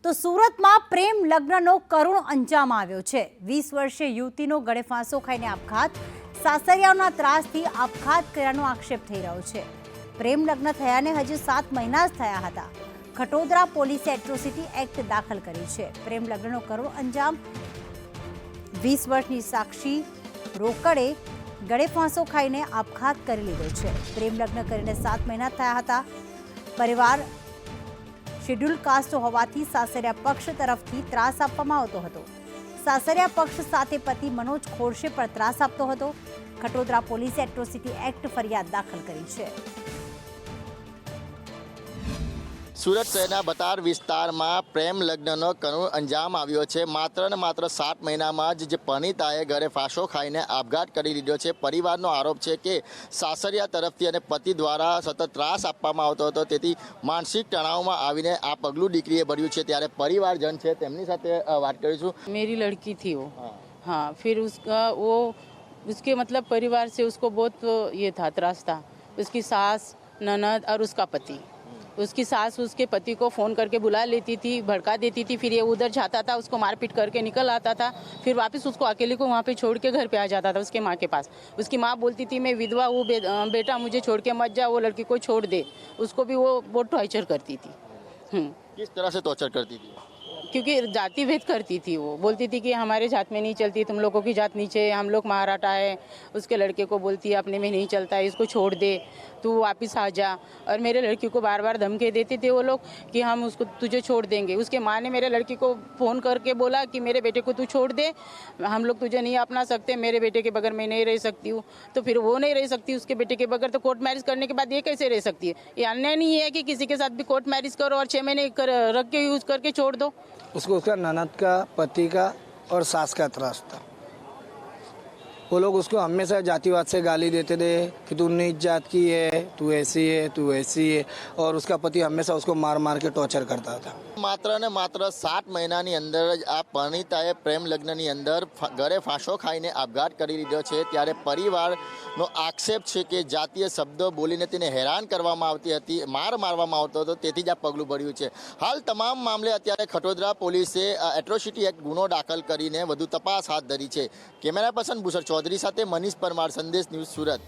તો સુરતમાં પ્રેમ લગ્નનો કરુણ અંજામ આવ્યો છે। 20 વર્ષીય યુવતીનો ગળે ફાંસો ખાઈને આપઘાત, સાસરિયાઓના ત્રાસથી આપઘાત કર્યાનો આક્ષેપ થઈ રહ્યો છે। પ્રેમ લગ્ન થયાને હજી 7 મહિના જ થયા હતા। ખટોદરા પોલીસે એટ્રોસિટી એક્ટ દાખલ કરી છે। પ્રેમ લગ્નનો કરુણ અંજામ, 20 વર્ષની સાક્ષી રોકડે ગળે ફાંસો ખાઈને આપઘાત કરી લીધો છે। પ્રેમ લગ્ન કરીને 7 મહિના થયા હતા। પરિવાર શેડ્યુલ કાસ્ટ હોવાથી સાસરિયા પક્ષ તરફથી ત્રાસ આપવામાં આવતો હતો। સાસરિયા પક્ષ સાથે પતિ મનોજ ખોડશે પર ત્રાસ આપતો હતો। ખટોદરા પોલીસે એટ્રોસિટી એક્ટ ફરિયાદ દાખલ કરી છે। સુરત શહેરના બતાર વિસ્તારમાં પ્રેમ લગ્નનો કરુણ અંજામ આવ્યો છે। માત્ર ને માત્ર 7 મહિનામાં જ જે પરિણીતાએ ઘરે ફાંસો ખાઈને આપઘાત કરી લીધો છે। પરિવારનો આરોપ છે કે સાસરિયા તરફથી અને પતિ દ્વારા સતત ત્રાસ આપવામાં આવતો હતો, તેથી માનસિક તણાવમાં આવીને આ પગલું દીકરીએ ભર્યું છે। ત્યારે પરિવારજન છે તેમની સાથે વાત કરીશું। मेरी लड़की थी वो। हाँ, फिर उसके मतलब परिवार से उसको बहुत ये था, त्रास था। उसकी सास, ननद और उसका पति। उसकी सास उसके पति को फ़ोन करके बुला लेती थी, भड़का देती थी, फिर ये उधर जाता था, उसको मारपीट करके निकल आता था, फिर वापस उसको अकेले को वहाँ पे छोड़ के घर पे आ जाता था उसके माँ के पास। उसकी माँ बोलती थी मैं विधवा हूँ, बेटा मुझे छोड़ के मत जा, वो लड़की को छोड़ दे। उसको भी वो बहुत टॉर्चर करती थी। किस तरह से टॉर्चर करती थी? क्योंकि जाति भेद करती थी। वो बोलती थी कि हमारे जात में नहीं चलती, तुम लोगों की जात नीचे है, हम लोग मराठा है। उसके लड़के को बोलती है अपने में नहीं चलता है, इसको छोड़ दे, तू वापस आ जा। और मेरे लड़की को बार बार धमकी देते थे वो लोग कि हम उसको तुझे छोड़ देंगे। उसके माँ ने मेरे लड़की को फ़ोन करके बोला कि मेरे बेटे को तू छोड़ दे, हम लोग तुझे नहीं अपना सकते, मेरे बेटे के बगैर मैं नहीं रह सकती हूँ। तो फिर वो नहीं रह सकती उसके बेटे के बगैर, तो कोर्ट मैरिज करने के बाद ये कैसे रह सकती है? ये अन्याय नहीं है कि किसी के साथ भी कोर्ट मैरिज करो और 6 महीने रख के यूज़ करके छोड़ दो। उसको उसका ननद का, पति का और सास का त्रास था। वो लोग उसको हमेशा जातिवाद से गाली देते थे कि तू नीच जात की है, तू ऐसी है, तू ऐसी है। और उसका पति हमेशा उसको मार मार के टॉर्चर करता था। માત્ર ને માત્ર 7 મહિનાની અંદર જ આ પરિણીતાએ પ્રેમ લગ્નની અંદર ઘરે ફાંસો ખાઈને આપઘાત કરી લીધો છે। ત્યારે પરિવારનો આક્ષેપ છે કે જાતીય શબ્દો બોલીને તેને હેરાન કરવામાં આવતી હતી, માર મારવામાં આવતો હતો, તેથી જ આ પગલું ભર્યું છે। હાલ તમામ મામલે અત્યારે ખટોદરા પોલીસે એટ્રોસિટી એક્ટ ગુનો દાખલ કરીને વધુ તપાસ હાથ ધરી છે। કેમેરા પર્સન ભૂષણ ચૌધરી સાથે મનીષ પરમાર, સંદેશ ન્યૂઝ, સુરત।